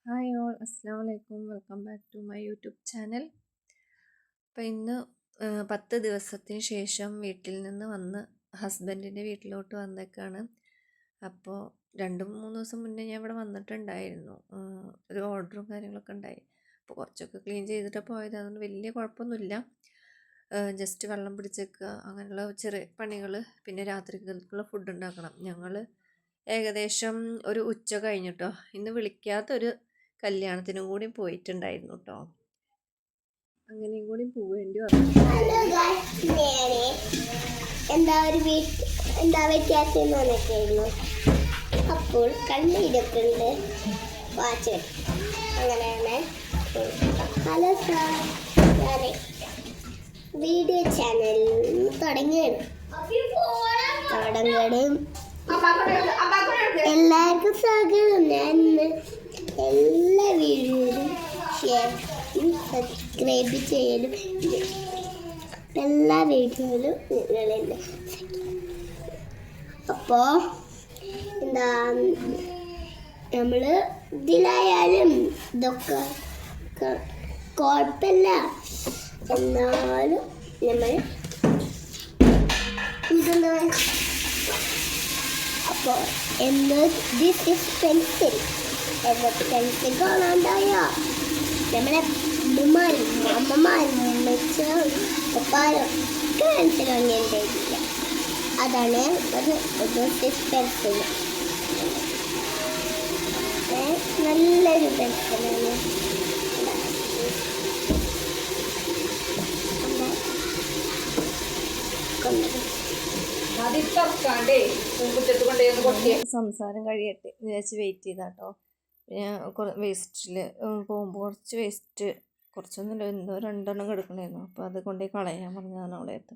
Hi all, അസ്സാം വലൈക്കും. Welcome back to my YouTube channel. അപ്പോൾ ഇന്ന് 10 ദിവസത്തിന് ശേഷം വീട്ടിൽ നിന്ന് വന്ന് ഹസ്ബൻഡിൻ്റെ വീട്ടിലോട്ട് വന്നേക്കാണ്. അപ്പോൾ 2-3 ദിവസം മുന്നേ ഞാൻ ഇവിടെ വന്നിട്ടുണ്ടായിരുന്നു. ഒരു ഓർഡറും കാര്യങ്ങളൊക്കെ ഉണ്ടായി. അപ്പോൾ കുറച്ചൊക്കെ ക്ലീൻ ചെയ്തിട്ട് പോയത്, അതുകൊണ്ട് വലിയ കുഴപ്പമൊന്നുമില്ല. ജസ്റ്റ് വെള്ളം പിടിച്ചേക്കുക, അങ്ങനെയുള്ള ചെറിയ പണികൾ. പിന്നെ രാത്രികൾക്കുള്ള ഫുഡ് ഉണ്ടാക്കണം. ഞങ്ങൾ ഏകദേശം ഒരു ഉച്ച കഴിഞ്ഞിട്ടോ, ഇന്ന് വിളിക്കാത്തൊരു കല്യാണത്തിനും കൂടി പോയിട്ടുണ്ടായിരുന്നു കേട്ടോ. അങ്ങനെയും കൂടി പോവേണ്ടി വന്നു. എന്താ വ്യത്യാസം വന്നിട്ടായിരുന്നു. അപ്പോൾ കണ്ണീരൊക്കെയുണ്ട് വാച്ച് അങ്ങനെയാണ്. ഹലോ സാർ, ഞാൻ വീഡിയോ ചാനൽ തുടങ്ങണം. എല്ലാവർക്കും സ്വാഗതം. ഞാൻ എല്ലാ വീഡിയോയിലും ഷെയർ സബ്സ്ക്രൈബ് ചെയ്യലും എല്ലാ വീഡിയോയിലും നിങ്ങളുണ്ട്. അപ്പോൾ എന്താ നമ്മൾ ഇതിലായാലും ഇതൊക്കെ കുഴപ്പമില്ല. എന്നാലും നമ്മൾ ഇതെന്താ അപ്പോൾ ദിസ് ഇസ് പെൻസിൽ. പെൻസിൽ കാണാണ്ടായോ? നമ്മളെ ഉമ്മമാരും അമ്മമാരും ഉമ്മച്ചും പപ്പാരും ഒക്കെ പെൻസിൽ വാങ്ങിയിട്ടില്ല. അതാണ് പെൻസിൽ. നല്ലൊരു പെൻസിലാണ്. സംസാരം കഴിയട്ടെ വിചാരിച്ച് വെയിറ്റ് ചെയ്താട്ടോ. പിന്നെ വേസ്റ്റിൽ പോകുമ്പോൾ കുറച്ച് വേസ്റ്റ്, കുറച്ചൊന്നുമില്ല, എന്തോ 2 കിടക്കണമായിരുന്നു. അപ്പോൾ അത് കൊണ്ടുപോയി കളയാൻ പറഞ്ഞതാണ് അവളെ അടുത്ത്.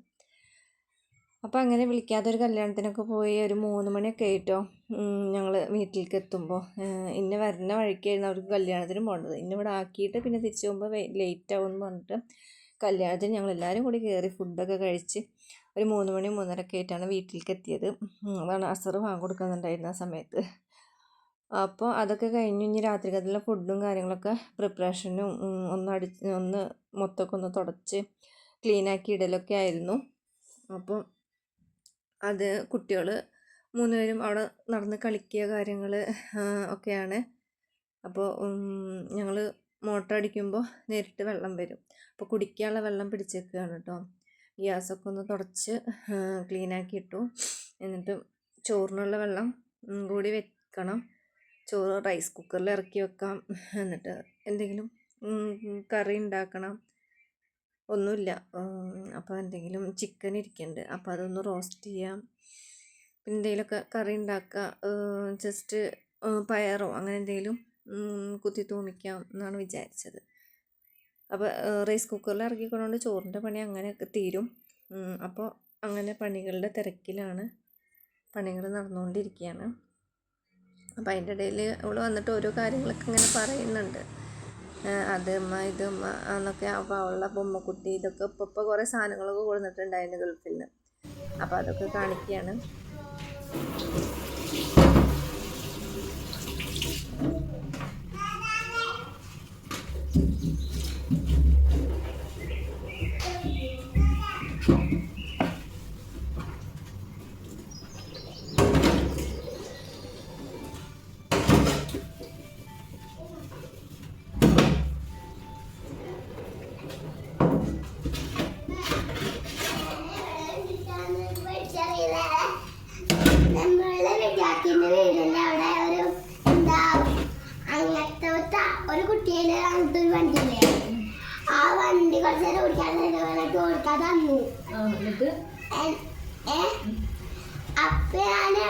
അപ്പോൾ അങ്ങനെ വിളിക്കാതെ ഒരു കല്യാണത്തിനൊക്കെ പോയി ഒരു 3 മണിയൊക്കെ ആയിട്ടോ ഞങ്ങൾ വീട്ടിലേക്ക് എത്തുമ്പോൾ. ഇന്നെ വരുന്ന വഴിക്കായിരുന്നു അവർക്ക് കല്യാണത്തിന് പോകേണ്ടത്. ഇന്നിവിടെ ആക്കിയിട്ട് പിന്നെ തിരിച്ചു പോകുമ്പോൾ ലേറ്റ് ആവുമെന്ന് പറഞ്ഞിട്ട് കല്യാണത്തിന് ഞങ്ങളെല്ലാവരും കൂടി കയറി ഫുഡൊക്കെ കഴിച്ച് ഒരു 3 മണി 3:30 ആയിട്ടാണ് വീട്ടിലേക്ക് എത്തിയത്. അതാണ് അസറ് കൊടുക്കുന്നുണ്ടായിരുന്നു ആ സമയത്ത്. അപ്പോൾ അതൊക്കെ കഴിഞ്ഞ് ഇനി രാത്രിക്കത്തിലുള്ള ഫുഡും കാര്യങ്ങളൊക്കെ പ്രിപ്പറേഷനും ഒന്ന് മൊത്തമൊക്കെ ഒന്ന് തുടച്ച് ക്ലീനാക്കി ഇടലൊക്കെ ആയിരുന്നു. അപ്പോൾ അത് കുട്ടികൾ 3 പേരും അവിടെ നടന്ന് കളിക്കുക കാര്യങ്ങൾ ഒക്കെയാണ്. അപ്പോൾ ഞങ്ങൾ മോട്ടർ അടിക്കുമ്പോൾ നേരിട്ട് വെള്ളം വരും. അപ്പോൾ കുടിക്കാനുള്ള വെള്ളം പിടിച്ചേക്കുകയാണ് കേട്ടോ. ഗ്യാസൊക്കെ ഒന്ന് തുടച്ച് ക്ലീനാക്കി ഇട്ടു. എന്നിട്ട് ചോറിനുള്ള വെള്ളം കൂടി വെക്കണം. ചോറ് റൈസ് കുക്കറിൽ ഇറക്കി വെക്കാം. എന്നിട്ട് എന്തെങ്കിലും കറി ഉണ്ടാക്കണം. ഒന്നുമില്ല. അപ്പോൾ എന്തെങ്കിലും ചിക്കൻ ഇരിക്കുന്നുണ്ട്, അപ്പോൾ അതൊന്ന് റോസ്റ്റ് ചെയ്യാം. പിന്നെ എന്തെങ്കിലുമൊക്കെ കറി ഉണ്ടാക്കുക. ജസ്റ്റ് പയറോ അങ്ങനെ എന്തെങ്കിലും കുത്തി തൂമിക്കാം എന്നാണ് വിചാരിച്ചത്. അപ്പോൾ റൈസ് കുക്കറിൽ ഇറക്കിക്കൊണ്ടുകൊണ്ട് ചോറിൻ്റെ പണി അങ്ങനെയൊക്കെ തീരും. അപ്പോൾ അങ്ങനെ പണികളുടെ തിരക്കിലാണ്, പണികൾ നടന്നുകൊണ്ടിരിക്കുകയാണ്. അപ്പോൾ അതിൻ്റെ ഇടയിൽ അവൾ വന്നിട്ട് ഓരോ കാര്യങ്ങളൊക്കെ ഇങ്ങനെ പറയുന്നുണ്ട്. അത് ഉമ്മ ഇത് ഉമ്മ എന്നൊക്കെ. അപ്പോൾ അവളുടെ ബൊമ്മക്കുട്ടി ഇതൊക്കെ ഇപ്പോൾ കുറേ സാധനങ്ങളൊക്കെ കൊടുത്തിട്ടുണ്ടായിരുന്നു ഗൾഫിൽ നിന്ന്. അപ്പോൾ അതൊക്കെ കാണിക്കുകയാണ്. ഒരു കുട്ടിയില് അങ്ങനത്തെ ഒരു വണ്ടിയില്ലേ, ആ വണ്ടി കുറച്ച് നേരം ഓടിക്കാൻ തന്നു. അപ്പൊ ഞാന്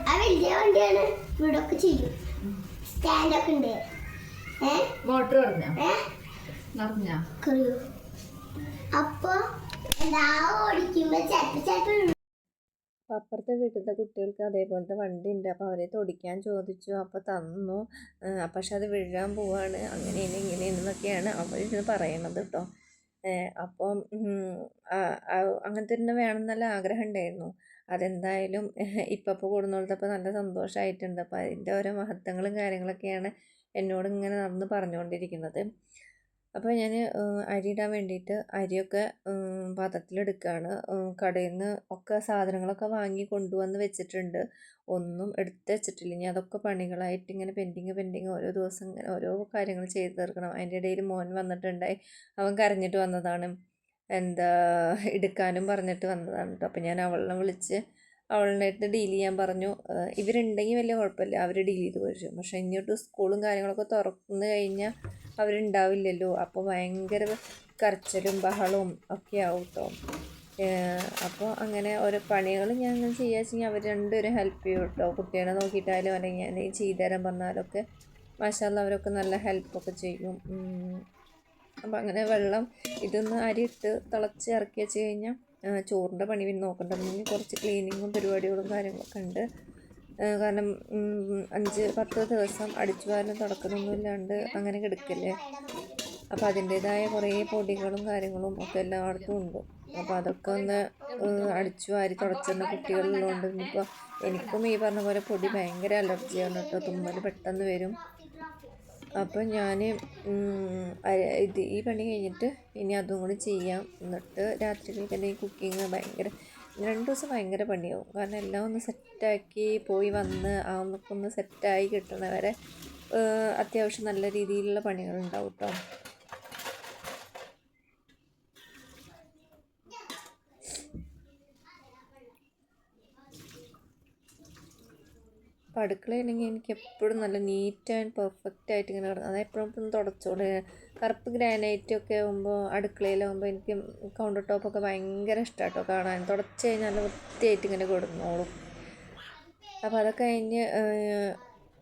ആ വലിയ വണ്ടിയാണ്. ഇവിടൊക്കെ ചെയ്യും, സ്റ്റാൻഡൊക്കെ ഉണ്ട്. അപ്പൊ എന്താ ഓടിക്കുമ്പോ ചിലപ്പോ അപ്പുറത്തെ വീട്ടിലത്തെ കുട്ടികൾക്ക് അതേപോലത്തെ വണ്ടി ഉണ്ട്. അപ്പോൾ അവരെ തൊടിക്കാൻ ചോദിച്ചു, അപ്പോൾ തന്നു. പക്ഷെ അത് വീഴാൻ പോവാണ്, അങ്ങനെയാണ് ഇങ്ങനെയെന്നൊക്കെയാണ് അവരിന്ന് പറയണത് കേട്ടോ. അപ്പം അങ്ങനത്തെ തന്നെ വേണം നല്ല ആഗ്രഹം ഉണ്ടായിരുന്നു. അതെന്തായാലും ഇപ്പം കൊടുന്നോടത്തപ്പോൾ നല്ല സന്തോഷമായിട്ടുണ്ട്. അപ്പോൾ അതിൻ്റെ ഓരോ മഹത്വങ്ങളും കാര്യങ്ങളൊക്കെയാണ് എന്നോട് ഇങ്ങനെ നടന്ന് പറഞ്ഞുകൊണ്ടിരിക്കുന്നത്. അപ്പോൾ ഞാൻ അരി ഇടാൻ വേണ്ടിയിട്ട് അരിയൊക്കെ പാത്രത്തിലെടുക്കുകയാണ്. കടയിൽ നിന്ന് ഒക്കെ സാധനങ്ങളൊക്കെ വാങ്ങി കൊണ്ടുവന്ന് വെച്ചിട്ടുണ്ട്. ഒന്നും എടുത്ത് വെച്ചിട്ടില്ല. ഇനി അതൊക്കെ പണികളായിട്ട് ഇങ്ങനെ പെൻഡിങ് ഓരോ ദിവസം ഇങ്ങനെ ഓരോ കാര്യങ്ങൾ ചെയ്ത് തീർക്കണം. അതിൻ്റെ ഇടയിൽ മോൻ വന്നിട്ടുണ്ടായി. അവൻ കരഞ്ഞിട്ട് വന്നതാണ്. എന്താ എടുക്കാനും പറഞ്ഞിട്ട് വന്നതാണ് കേട്ടോ. അപ്പോൾ ഞാൻ അവളെ വിളിച്ച് അവളുടെ ഡീൽ ചെയ്യാൻ പറഞ്ഞു. ഇവരുണ്ടെങ്കിൽ വലിയ കുഴപ്പമില്ല, അവർ ഡീൽ ചെയ്ത് പോരും. പക്ഷേ ഇങ്ങോട്ട് സ്കൂളും കാര്യങ്ങളൊക്കെ തുറന്നു കഴിഞ്ഞാൽ അവരുണ്ടാവില്ലല്ലോ. അപ്പോൾ ഭയങ്കര കരച്ചിലും ബഹളവും ഒക്കെ ആവും കേട്ടോ. അപ്പോൾ അങ്ങനെ ഓരോ പണികൾ ഞാൻ അങ്ങനെ ചെയ്യുക വെച്ചെങ്കിൽ അവർ രണ്ടുപേരും ഹെൽപ്പ് ചെയ്യും കേട്ടോ. കുട്ടികളെ നോക്കിയിട്ടായാലും അല്ലെങ്കിൽ എന്തെങ്കിലും ചെയ്തു തരാൻ പറഞ്ഞാലൊക്കെ മാഷാഅല്ലാഹ് അവരൊക്കെ നല്ല ഹെൽപ്പൊക്കെ ചെയ്യും. അപ്പോൾ അങ്ങനെ വെള്ളം ഇതൊന്ന് അരിയിട്ട് തിളച്ച് ഇറക്കി വെച്ച് കഴിഞ്ഞാൽ ചോറിൻ്റെ പണി പിന്നെ നോക്കണ്ടെങ്കിൽ കുറച്ച് ക്ലീനിങ്ങും പരിപാടികളും കാര്യങ്ങളൊക്കെ ഉണ്ട്. കാരണം 5-10 ദിവസം അടിച്ചു വാരലും തുടക്കുന്നൊന്നും ഇല്ലാണ്ട് അങ്ങനെ കിടക്കില്ലേ. അപ്പോൾ അതിൻ്റേതായ കുറേ പൊടികളും കാര്യങ്ങളും ഒക്കെ എല്ലായിടത്തും ഉണ്ട്. അപ്പോൾ അതൊക്കെ ഒന്ന് അടിച്ചു വാരി തുടച്ചുന്ന കുട്ടികളുള്ളതുകൊണ്ട് ഇനിയിപ്പോൾ എനിക്കും ഈ പറഞ്ഞ പോലെ പൊടി ഭയങ്കര അലർജിയാണ് കേട്ടോ. തുമ്മൽ പെട്ടെന്ന് വരും. അപ്പോൾ ഞാൻ ഈ പണി കഴിഞ്ഞിട്ട് ഇനി അതും കൂടി ചെയ്യാം. എന്നിട്ട് രാത്രിയിലേക്ക് എന്തെങ്കിലും കുക്കിങ് 2 ദിവസം ഭയങ്കര പണിയാവും. കാരണം എല്ലാം ഒന്ന് സെറ്റാക്കി പോയി വന്ന് അതൊക്കെ ഒന്ന് സെറ്റായി കിട്ടണവരെ അത്യാവശ്യം നല്ല രീതിയിലുള്ള പണികളുണ്ടാവും കേട്ടോ. അപ്പോൾ അടുക്കളയാണെങ്കിൽ എനിക്ക് എപ്പോഴും നല്ല നീറ്റ് ആൻഡ് പെർഫെക്റ്റ് ആയിട്ട് ഇങ്ങനെ കിടക്കും. അതെപ്പോഴും ഒന്ന് തുടച്ചോളൂ. കറുപ്പ് ഗ്രാനൈറ്റ് ഒക്കെ ആകുമ്പോൾ അടുക്കളയിലാകുമ്പോൾ എനിക്ക് കൗണ്ടർ ടോപ്പൊക്കെ ഭയങ്കര ഇഷ്ടമാണ് കേട്ടോ കാണാൻ. തുടച്ച് കഴിഞ്ഞാൽ നല്ല വൃത്തിയായിട്ട് ഇങ്ങനെ കൊടുന്നോളും. അപ്പോൾ അതൊക്കെ കഴിഞ്ഞ്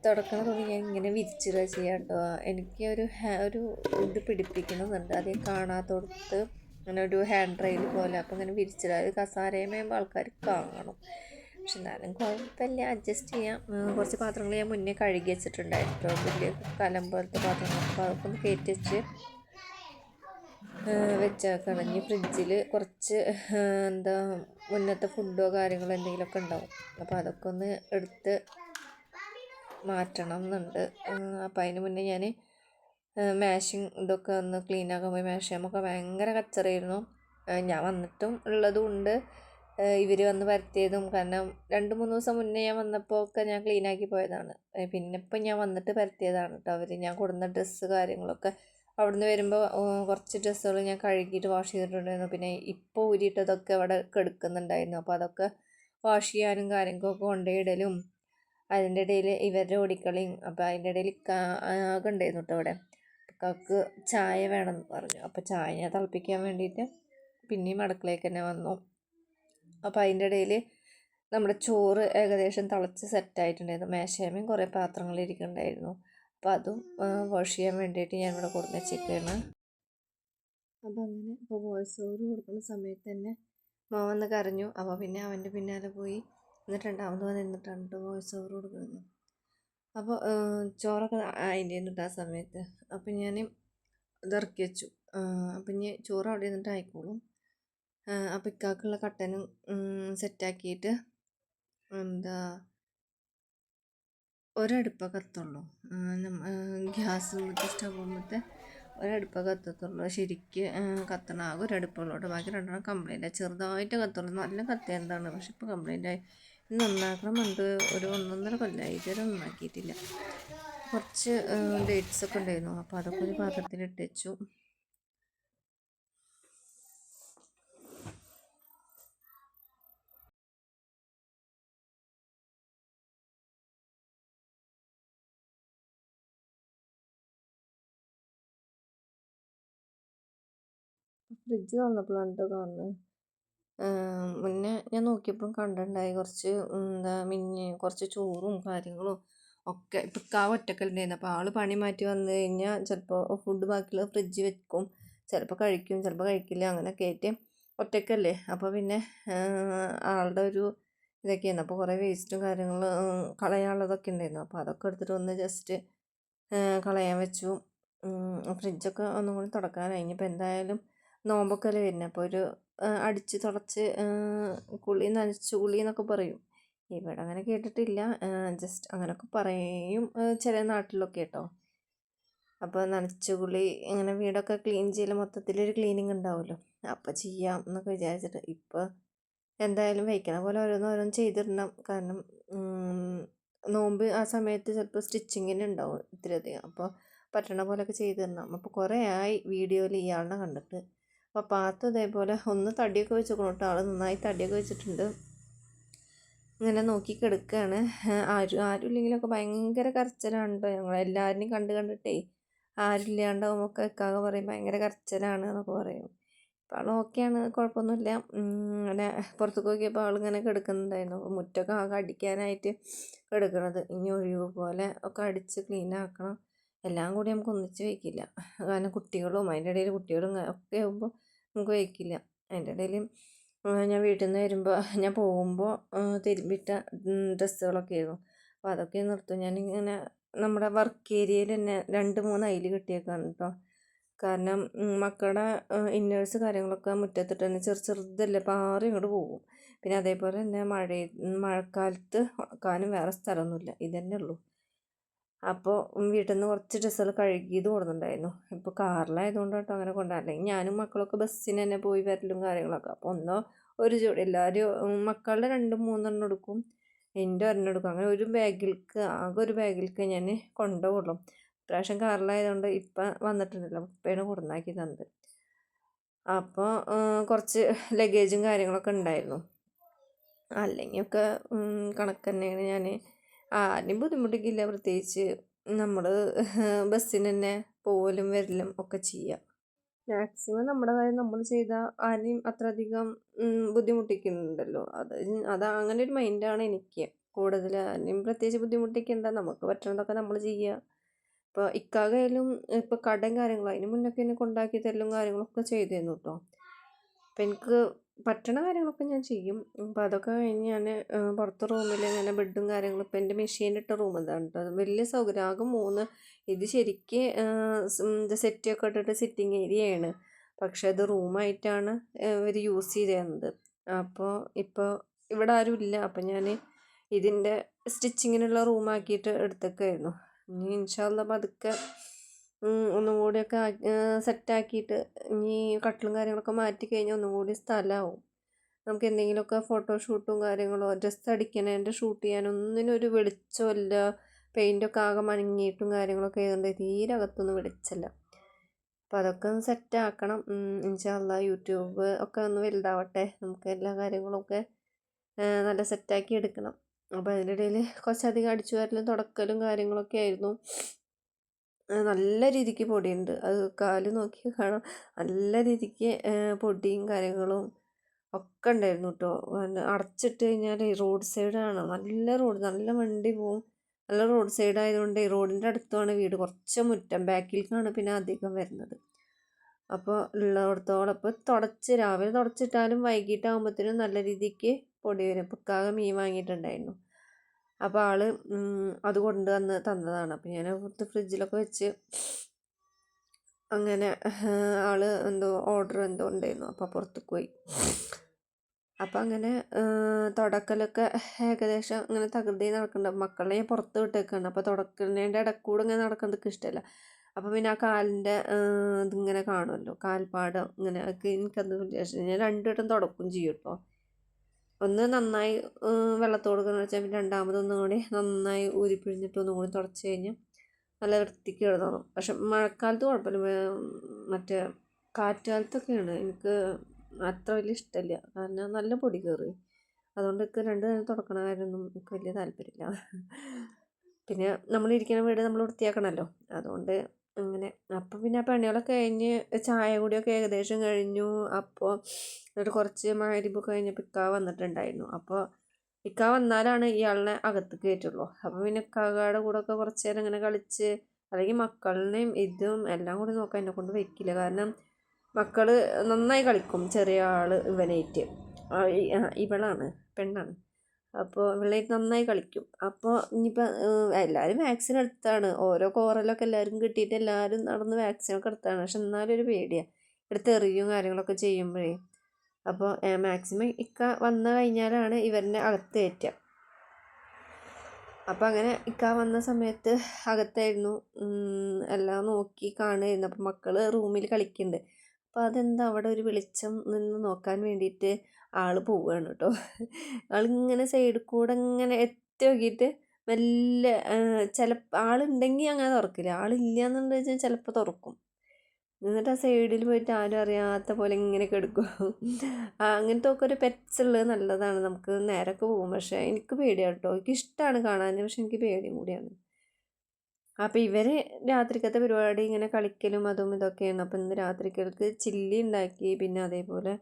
തുടക്കണ തുണി ഞാൻ ഇങ്ങനെ വിരിച്ചിടുക ചെയ്യാം കേട്ടോ. എനിക്ക് ഒരു ഇത് പിടിപ്പിക്കണമെന്നുണ്ട്. അത് കാണാത്തോടത്ത് അങ്ങനെ ഒരു ഹാൻഡ് റെയിൽ പോലെ. അപ്പോൾ ഇങ്ങനെ വിരിച്ചിടുക. അത് കസാരയുമ്പോൾ ആൾക്കാർ കാണണം. പക്ഷെ എന്നാലും കുഴപ്പമില്ല, അഡ്ജസ്റ്റ് ചെയ്യാം. കുറച്ച് പാത്രങ്ങൾ ഞാൻ മുന്നേ കഴുകി വെച്ചിട്ടുണ്ടായിരുന്നു. വലിയ കലം പോലത്തെ പാത്രങ്ങൾ. അപ്പോൾ അതൊക്കെ ഒന്ന് കയറ്റി വെച്ചേക്കണം. ഇനി ഫ്രിഡ്ജിൽ കുറച്ച് മുന്നത്തെ ഫുഡോ കാര്യങ്ങളോ എന്തെങ്കിലുമൊക്കെ ഉണ്ടാവും. അപ്പോൾ അതൊക്കെ ഒന്ന് എടുത്ത് മാറ്റണം എന്നുണ്ട്. അപ്പോൾ അതിന് മുന്നേ ഞാൻ മാഷിങ് ഇതൊക്കെ ഒന്ന് ക്ലീനാക്കാൻ പോയി. മാഷ് ചെയ്യുമ്പോൾ ഭയങ്കര കച്ചറയായിരുന്നു. ഞാൻ വന്നിട്ടും ഉള്ളതും ഉണ്ട്, ഇവർ വന്ന് വരുത്തിയതും. കാരണം 2-3 ദിവസം മുന്നേ ഞാൻ വന്നപ്പോൾ ഒക്കെ ഞാൻ ക്ലീനാക്കി പോയതാണ്. പിന്നെ ഇപ്പം ഞാൻ വന്നിട്ട് പരത്തിയതാണ് കേട്ടോ. ഞാൻ കൊടുന്ന ഡ്രസ്സ് കാര്യങ്ങളൊക്കെ അവിടുന്ന് വരുമ്പോൾ കുറച്ച് ഡ്രസ്സുകൾ ഞാൻ കഴുകിയിട്ട് വാഷ് ചെയ്തിട്ടുണ്ടായിരുന്നു. പിന്നെ ഇപ്പോൾ ഊരിയിട്ടതൊക്കെ അവിടെ കിടക്കുന്നുണ്ടായിരുന്നു. അപ്പോൾ അതൊക്കെ വാഷ് ചെയ്യാനും കാര്യങ്ങളൊക്കെ കൊണ്ടുപോയിടലും അതിൻ്റെ ഇടയിൽ ഇവരുടെ ഓടിക്കളിയും. അപ്പോൾ അതിൻ്റെ ഇടയിൽ ആകെ ഉണ്ടായിരുന്നു കേട്ടോ അവിടെ. കാക്ക് ചായ വേണമെന്ന് പറഞ്ഞു. അപ്പോൾ ചായ തിളപ്പിക്കാൻ വേണ്ടിയിട്ട് പിന്നെയും അടുക്കളയ്ക്ക് തന്നെ വന്നു. അപ്പോൾ അതിൻ്റെ ഇടയിൽ നമ്മുടെ ചോറ് ഏകദേശം തിളച്ച് സെറ്റായിട്ടുണ്ടായിരുന്നു. മേശമേയും കുറേ പാത്രങ്ങൾ ഇരിക്കുന്നുണ്ടായിരുന്നു. അപ്പോൾ അതും വാഷ് ചെയ്യാൻ വേണ്ടിയിട്ട് ഞാൻ ഇവിടെ കൊടുന്ന് വെച്ചിരിക്കുകയാണ്. അപ്പോൾ അങ്ങനെ ഇപ്പോൾ വോയിസ് ഓവർ കൊടുക്കുന്ന സമയത്ത് തന്നെ മോൻ വന്ന് കരഞ്ഞു. അപ്പോൾ പിന്നെ അവൻ്റെ പിന്നാലെ പോയി എന്നിട്ട് രണ്ടാമത് വന്നിട്ടാണ് കേട്ടോ വോയിസ് ഓവർ കൊടുക്കുന്നത്. അപ്പോൾ ചോറൊക്കെ അതിൻ്റെ നിന്നിട്ട് ആ സമയത്ത് അപ്പം ഞാൻ ഇറക്കി വെച്ചു. അപ്പം ഇനി ചോറ് അവിടെ നിന്നിട്ട് ആയിക്കോളും. അപ്പോൾ ഇക്കാക്കുള്ള കട്ടനും സെറ്റാക്കിയിട്ട് ഒരടുപ്പ കത്തുള്ളൂ. ഗ്യാസ് സ്റ്റൗമ്മത്തെ ഒരടുപ്പ കത്തത്തുള്ളൂ. ശരിക്ക് കത്തണ ആകെ ഒരടുപ്പുള്ളൂ കേട്ടോ. ബാക്കി 2 കംപ്ലൈൻറ്റാണ്. ചെറുതായിട്ട് കത്തുള്ളൂ. നല്ല കത്തിയതാണ്. പക്ഷെ ഇപ്പോൾ കംപ്ലൈൻറ്റായി. നന്നാക്കണമെന്നുണ്ട്. ഒരു 1.5 കൊല്ലമായി ഇതുവരെ നന്നാക്കിയിട്ടില്ല. കുറച്ച് ഡേറ്റ്സൊക്കെ ഉണ്ടായിരുന്നു. അപ്പോൾ അതൊക്കെ ഒരു പാത്രത്തിലിട്ട് വെച്ചു. ഫ്രിഡ്ജ് തുറന്നപ്പോഴാണ് കേട്ടോ കാണുന്നത്. മുന്നേ ഞാൻ നോക്കിയപ്പോഴും കണ്ടിട്ടുണ്ടായി കുറച്ച് കുറച്ച് ചോറും കാര്യങ്ങളും ഒക്കെ. ഇപ്പം ഒറ്റക്കലുണ്ടായിരുന്നു. അപ്പോൾ ആൾ പണി മാറ്റി വന്നു കഴിഞ്ഞാൽ ചിലപ്പോൾ ഫുഡ് ബാക്കിയുള്ള ഫ്രിഡ്ജ് വെക്കും. ചിലപ്പോൾ കഴിക്കും, ചിലപ്പോൾ കഴിക്കില്ല. അങ്ങനെയൊക്കെ ആയിട്ട് ഒറ്റക്കല്ലേ. അപ്പോൾ പിന്നെ ആളുടെ ഒരു ഇതൊക്കെയായിരുന്നു. അപ്പോൾ കുറേ വേസ്റ്റും കാര്യങ്ങളും കളയാനുള്ളതൊക്കെ ഉണ്ടായിരുന്നു. അപ്പോൾ അതൊക്കെ എടുത്തിട്ട് ഒന്ന് ജസ്റ്റ് കളയാൻ വെച്ചു. ഫ്രിഡ്ജൊക്കെ ഒന്നും കൂടി തുടക്കാനായി. ഇനിയിപ്പോൾ എന്തായാലും നോമ്പൊക്കെ അല്ലേ വരുന്നത്. അപ്പോൾ ഒരു അടിച്ച് തുടച്ച് കുളി നനച്ചു കുളി എന്നൊക്കെ പറയും. ഇവിടെ അങ്ങനെ കേട്ടിട്ടില്ല, ജസ്റ്റ് അങ്ങനെയൊക്കെ പറയും ചില നാട്ടിലൊക്കെ കേട്ടോ. അപ്പോൾ നനച്ചു കുളി ഇങ്ങനെ വീടൊക്കെ ക്ലീൻ ചെയ്യൽ മൊത്തത്തിലൊരു ക്ലീനിങ് ഉണ്ടാവുമല്ലോ, അപ്പോൾ ചെയ്യാം എന്നൊക്കെ വിചാരിച്ചിട്ട് ഇപ്പോൾ എന്തായാലും വയ്ക്കണ പോലെ ഓരോന്നോരോന്ന് ചെയ്തിടണം. കാരണം നോമ്പ് ആ സമയത്ത് ചിലപ്പോൾ സ്റ്റിച്ചിങ്ങിന് ഉണ്ടാവും ഇത്തിരി അധികം, അപ്പോൾ പറ്റണ പോലെയൊക്കെ ചെയ്തിടണം. അപ്പോൾ കുറേ ആയി വീഡിയോയിൽ ഇയാളെ കണ്ടിട്ട്. അപ്പോൾ പാത്തു ഇതേപോലെ ഒന്ന് തടിയൊക്കെ വെച്ചേക്കണം കേട്ടോ, ആൾ നന്നായി തടിയൊക്കെ വെച്ചിട്ടുണ്ട്. ഇങ്ങനെ നോക്കി കിടക്കുകയാണ്. ആരും ഇല്ലെങ്കിലൊക്കെ ഭയങ്കര കരച്ചിലാണ് കേട്ടോ. ഞങ്ങളെല്ലാവരെയും കണ്ടിട്ടേ ആരുമില്ലാണ്ടാവുമ്പോൾ ഇക്കാക പറയും ഭയങ്കര കരച്ചിലാണ് എന്നൊക്കെ പറയും. അപ്പോൾ ആൾ ഓക്കെയാണ്, കുഴപ്പമൊന്നുമില്ല. അങ്ങനെ പുറത്തേക്ക് നോക്കിയപ്പോൾ ആളിങ്ങനെ കിടക്കുന്നുണ്ടായിരുന്നു. മുറ്റമൊക്കെ ആകെ അടിക്കാനായിട്ട് കിടക്കണത്. ഇനി ഒഴിവ് പോലെ ഒക്കെ അടിച്ച് ക്ലീൻ ആക്കണം. എല്ലാം കൂടി നമുക്ക് ഒന്നിച്ച് വയ്ക്കില്ല, കാരണം കുട്ടികളും അതിൻ്റെ ഇടയിൽ കുട്ടികളും ഒക്കെ ആകുമ്പോൾ നമുക്ക് വയ്ക്കില്ല. അതിൻ്റെ ഇടയിൽ ഞാൻ വീട്ടിൽ നിന്ന് വരുമ്പോൾ ഞാൻ പോകുമ്പോൾ തിരുമ്പിട്ട ഡ്രസ്സുകളൊക്കെ ആയിരുന്നു. അപ്പോൾ അതൊക്കെ നിർത്തും. ഞാനിങ്ങനെ നമ്മുടെ വർക്ക് ഏരിയയിൽ തന്നെ 2-3 അയൽ കെട്ടിയേക്കാണ് കേട്ടോ. കാരണം മക്കളുടെ ഇന്നേഴ്സ് കാര്യങ്ങളൊക്കെ മുറ്റത്തിട്ട് തന്നെ ചെറുതല്ലേ പാറി ഇങ്ങോട്ട് പോകും. പിന്നെ അതേപോലെ തന്നെ മഴക്കാലത്ത് ഉണക്കാനും വേറെ സ്ഥലമൊന്നുമില്ല, ഇതന്നെ ഉള്ളൂ. അപ്പോൾ വീട്ടിൽ നിന്ന് കുറച്ച് ഡ്രസ്സുകൾ കഴുകിയത് കൊടുക്കുന്നുണ്ടായിരുന്നു. ഇപ്പോൾ കാറിലായതുകൊണ്ട് കേട്ടോ അങ്ങനെ കൊണ്ടുവരില്ലെങ്കിൽ ഞാനും മക്കളൊക്കെ ബസ്സിന് തന്നെ പോയി വരലും കാര്യങ്ങളൊക്കെ. അപ്പോൾ ഒരു ജോഡി എല്ലാവരും മക്കളുടെ 2-3 എടുക്കും, എൻ്റെ ഒരെണ്ണം എടുക്കും. അങ്ങനെ ആകെ ഒരു ബാഗിലേക്ക് ഞാൻ കൊണ്ടുപോകുള്ളൂ. ഇപ്രാവശ്യം കാറിലായതുകൊണ്ട് ഇപ്പം വന്നിട്ടുണ്ടല്ലോ, ഇപ്പയാണ് കൊടുന്നാക്കി തന്നത്. അപ്പോൾ കുറച്ച് ലഗേജും കാര്യങ്ങളൊക്കെ ഉണ്ടായിരുന്നു. അല്ലെങ്കിൽ ഒക്കെ കണക്ക് തന്നെയാണ്. ഞാൻ ആരും ബുദ്ധിമുട്ടിക്കില്ല, പ്രത്യേകിച്ച് നമ്മൾ ബസ്സിന് തന്നെ പോകലും വരലും ഒക്കെ ചെയ്യുക. മാക്സിമം നമ്മുടെ കാര്യം നമ്മൾ ചെയ്താൽ ആരെയും അത്രയധികം ബുദ്ധിമുട്ടിക്കുന്നുണ്ടല്ലോ. അങ്ങനെ ഒരു മൈൻഡാണ് എനിക്ക് കൂടുതൽ. ആരെയും പ്രത്യേകിച്ച് ബുദ്ധിമുട്ടിക്കണ്ട, നമുക്ക് പറ്റണതൊക്കെ നമ്മൾ ചെയ്യുക. ഇപ്പോൾ ഇക്കാകയാലും ഇപ്പോൾ കടയും കാര്യങ്ങളും അതിന് മുന്നൊക്കെ എന്നെ കൊണ്ടാക്കി തരലും കാര്യങ്ങളൊക്കെ ചെയ്തിരുന്നു കേട്ടോ. അപ്പം എനിക്ക് പറ്റണ കാര്യങ്ങളൊക്കെ ഞാൻ ചെയ്യും. അപ്പോൾ അതൊക്കെ കഴിഞ്ഞ് ഞാൻ പുറത്ത് റൂമിൽ ഇങ്ങനെ ബെഡും കാര്യങ്ങളും, ഇപ്പോൾ എൻ്റെ മെഷീനിട്ട റൂം ഇതാണ് കേട്ടോ. വലിയ സൗകര്യം, ആകെ 3. ഇത് ശരിക്ക് സെറ്റൊക്കെ ഇട്ടിട്ട് സിറ്റിംഗ് ഏരിയയാണ്, പക്ഷേ അത് റൂമായിട്ടാണ് ഇവർ യൂസ് ചെയ്തിരുന്നത്. അപ്പോൾ ഇപ്പോൾ ഇവിടെ ആരും ഇല്ല, അപ്പം ഞാൻ ഇതിൻ്റെ സ്റ്റിച്ചിങ്ങിനുള്ള റൂമാക്കിയിട്ട് എടുത്തേക്കായിരുന്നു. ഇനി ഇൻഷാ അല്ലാ പതുക്കെ ഒന്നും കൂടിയൊക്കെ സെറ്റാക്കിയിട്ട് ഇനി കട്ടിലും കാര്യങ്ങളൊക്കെ മാറ്റി കഴിഞ്ഞാൽ ഒന്നും കൂടി സ്ഥലമാവും. നമുക്ക് എന്തെങ്കിലുമൊക്കെ ഫോട്ടോഷൂട്ടും കാര്യങ്ങളോ ഡ്രസ്സ് അടിക്കണേൻ്റെ ഷൂട്ട് ചെയ്യാനൊന്നിനൊരു വെളിച്ചമില്ല. പെയിൻ്റൊക്കെ ആകെ മണങ്ങിയിട്ടും കാര്യങ്ങളൊക്കെ ആയതുകൊണ്ട് തീരെ അകത്തൊന്നും വെളിച്ചമില്ല. അപ്പോൾ അതൊക്കെ ഒന്ന് സെറ്റാക്കണം ഇൻഷാ അല്ലാ. യൂട്യൂബ് ഒക്കെ ഒന്ന് വലുതാവട്ടെ, നമുക്ക് എല്ലാ കാര്യങ്ങളൊക്കെ നല്ല സെറ്റാക്കി എടുക്കണം. അപ്പോൾ അതിൻ്റെ ഇടയിൽ കുറച്ചധികം അടിച്ചു വാരലും തുടക്കലും കാര്യങ്ങളൊക്കെ ആയിരുന്നു. നല്ല രീതിക്ക് പൊടിയുണ്ട്, അത് കാല് നോക്കി കാണാം. നല്ല രീതിക്ക് പൊടിയും കാര്യങ്ങളും ഒക്കെ ഉണ്ടായിരുന്നു കേട്ടോ. അടച്ചിട്ട് കഴിഞ്ഞാൽ റോഡ് സൈഡാണ്, നല്ല വണ്ടി പോവും. നല്ല റോഡ് സൈഡ് ആയതുകൊണ്ട് റോഡിൻ്റെ അടുത്താണ് വീട്, കുറച്ച് മുറ്റം ബാക്കിലേക്കാണ് പിന്നെ അധികം വരുന്നത്. അപ്പോൾ ഉള്ളിടത്തോളം ഇപ്പോൾ രാവിലെ തുടച്ചിട്ടാലും വൈകിട്ടാകുമ്പോഴത്തേനും നല്ല രീതിക്ക് പൊടി വരും. ഇപ്പോൾ കാക മീൻ വാങ്ങിയിട്ടുണ്ടായിരുന്നു, അപ്പോൾ ആൾ അത് കൊണ്ടുവന്ന് തന്നതാണ്. അപ്പോൾ ഞാൻ പുറത്ത് ഫ്രിഡ്ജിലൊക്കെ വെച്ച് അങ്ങനെ ആൾ ഓർഡർ എന്തോ ഉണ്ടായിരുന്നു, അപ്പോൾ പുറത്തേക്ക് പോയി. അപ്പം അങ്ങനെ തുടക്കലൊക്കെ ഏകദേശം ഇങ്ങനെ തകൃതി നടക്കുന്നുണ്ട്. മക്കളെ ഞാൻ പുറത്ത് വിട്ടേക്കാണ്, അപ്പോൾ തുടക്കുന്നതിൻ്റെ ഇടക്കൂടെ ഇങ്ങനെ നടക്കുന്നതൊക്കെ ഇഷ്ടമല്ല. അപ്പോൾ പിന്നെ ആ കാലിൻ്റെ ഇതിങ്ങനെ കാണുമല്ലോ, കാൽപ്പാടം ഇങ്ങനെ ഒക്കെ എനിക്കത് വിചാരിച്ചു ഞാൻ 2 വട്ടം തുടക്കും ചെയ്യും കേട്ടോ. ഒന്ന് നന്നായി വെള്ളത്തോട് വെച്ചാൽ പിന്നെ രണ്ടാമതൊന്നും കൂടി നന്നായി ഊരിപ്പിഴിഞ്ഞിട്ട് ഒന്നും കൂടി തുടച്ച് കഴിഞ്ഞാൽ നല്ല വൃത്തിക്ക് കിടന്നോളും. പക്ഷെ മഴക്കാലത്ത് കുഴപ്പമില്ല, മറ്റേ കാറ്റുകാലത്തൊക്കെയാണ് എനിക്ക് അത്ര വലിയ ഇഷ്ടമില്ല, കാരണം നല്ല പൊടി കയറി. അതുകൊണ്ട് എനിക്ക് 2 നേരം തുടക്കണ കാര്യമൊന്നും എനിക്ക് വലിയ താല്പര്യമില്ല. പിന്നെ നമ്മളിരിക്കുന്ന വീട് നമ്മൾ വൃത്തിയാക്കണമല്ലോ, അതുകൊണ്ട് അങ്ങനെ. അപ്പം പിന്നെ ആ പണികളൊക്കെ കഴിഞ്ഞ് ചായ കൂടിയൊക്കെ ഏകദേശം കഴിഞ്ഞു. അപ്പോൾ എന്നിട്ട് കുറച്ച് മഗ്‌രിബൊക്കെ കഴിഞ്ഞപ്പോൾ ഇക്ക വന്നിട്ടുണ്ടായിരുന്നു. അപ്പോൾ ഇക്ക വന്നാലാണ് ഇയാളെ അകത്ത് കയറ്റുള്ളൂ. അപ്പോൾ പിന്നെ ഇക്കാക്കയുടെ കൂടെ ഒക്കെ കുറച്ച് നേരം ഇങ്ങനെ കളിച്ച്, അല്ലെങ്കിൽ മക്കളിനെയും ഇതും എല്ലാം കൂടി നോക്കാൻ എന്നെ കൊണ്ട് വയ്ക്കില്ല. കാരണം മക്കൾ നന്നായി കളിക്കും. ചെറിയ ആൾ ഇവനായിട്ട്, ഇവളാണ് പെണ്ണാണ്, അപ്പോൾ ഇവളായിട്ട് നന്നായി കളിക്കും. അപ്പോൾ ഇനിയിപ്പോൾ എല്ലാവരും വാക്സിൻ എടുത്താണ്, ഓരോ കോറലൊക്കെ എല്ലാവർക്കും കിട്ടിയിട്ട് എല്ലാവരും നടന്ന് വാക്സിനൊക്കെ എടുത്താണ്. പക്ഷെ എന്നാലും ഒരു പേടിയാണ്, എടുത്ത് എറിയും കാര്യങ്ങളൊക്കെ ചെയ്യുമ്പോഴേ. അപ്പോൾ മാക്സിമം ഇക്ക വന്നു കഴിഞ്ഞാലാണ് ഇവരുടെ അകത്ത് കയറ്റുക. അപ്പം അങ്ങനെ ഇക്ക വന്ന സമയത്ത് അകത്തായിരുന്നു എല്ലാം നോക്കി കാണുമായിരുന്നു. അപ്പം മക്കൾ റൂമിൽ കളിക്കുന്നുണ്ട്. അപ്പോൾ അതെന്താ അവിടെ ഒരു വെളിച്ചം നിന്ന് നോക്കാൻ വേണ്ടിയിട്ട് ആൾ പോവുകയാണ് കേട്ടോ. ആളിങ്ങനെ സൈഡിൽ കൂടെ ഇങ്ങനെ എത്തി നോക്കിയിട്ട് മെല്ലെ ആളുണ്ടെങ്കിൽ അങ്ങനെ തുറക്കില്ല, ആളില്ല എന്നുണ്ടെന്ന് ചിലപ്പോൾ തുറക്കും. എന്നിട്ട് ആ സൈഡിൽ പോയിട്ട് ആരും അറിയാത്ത പോലെ ഇങ്ങനെ കിടക്കും. അങ്ങനത്തെ ഒക്കെ ഒരു പെറ്റ്സ് ഉള്ളത് നല്ലതാണ്, നമുക്ക് നേരമൊക്കെ പോകും. പക്ഷേ എനിക്ക് പേടിയാണ് കേട്ടോ, എനിക്ക് ഇഷ്ടമാണ് കാണാൻ, പക്ഷെ എനിക്ക് പേടിയും കൂടിയാണ്. അപ്പോൾ ഇവർ രാത്രിക്കത്തെ പരിപാടി ഇങ്ങനെ കളിക്കലും അതും ഇതൊക്കെയാണ്. അപ്പോൾ ഇന്ന് രാത്രിക്കൽക്ക് ചില്ലി ഉണ്ടാക്കി, പിന്നെ അതേപോലെ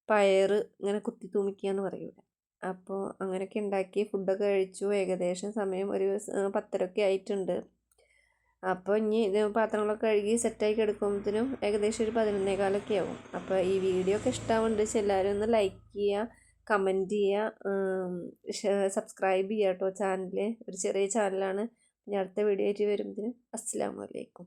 പയർ ഇങ്ങനെ കുത്തി തൂമിക്കുക എന്ന് പറയൂല, അപ്പോൾ അങ്ങനെയൊക്കെ ഉണ്ടാക്കി ഫുഡൊക്കെ കഴിച്ചു. ഏകദേശം സമയം ഒരു 10:30 ആയിട്ടുണ്ട്. അപ്പോൾ ഇനി ഇത് പാത്രങ്ങളൊക്കെ കഴുകി സെറ്റായി കിടക്കുമ്പോഴത്തേനും ഏകദേശം ഒരു 11:15 ആവും. അപ്പോൾ ഈ വീഡിയോ ഒക്കെ ഇഷ്ടമാവുന്നുണ്ട്, എല്ലാവരും ഒന്ന് ലൈക്ക് ചെയ്യുക, കമൻറ്റ് ചെയ്യുക, സബ്സ്ക്രൈബ് ചെയ്യുക കേട്ടോ. ചാനൽ ഒരു ചെറിയ ചാനലാണ്. ഇനി അടുത്ത വീഡിയോ ആയിട്ട് വരുമ്പോഴത്തേനും അസ്സലാമു അലൈക്കും.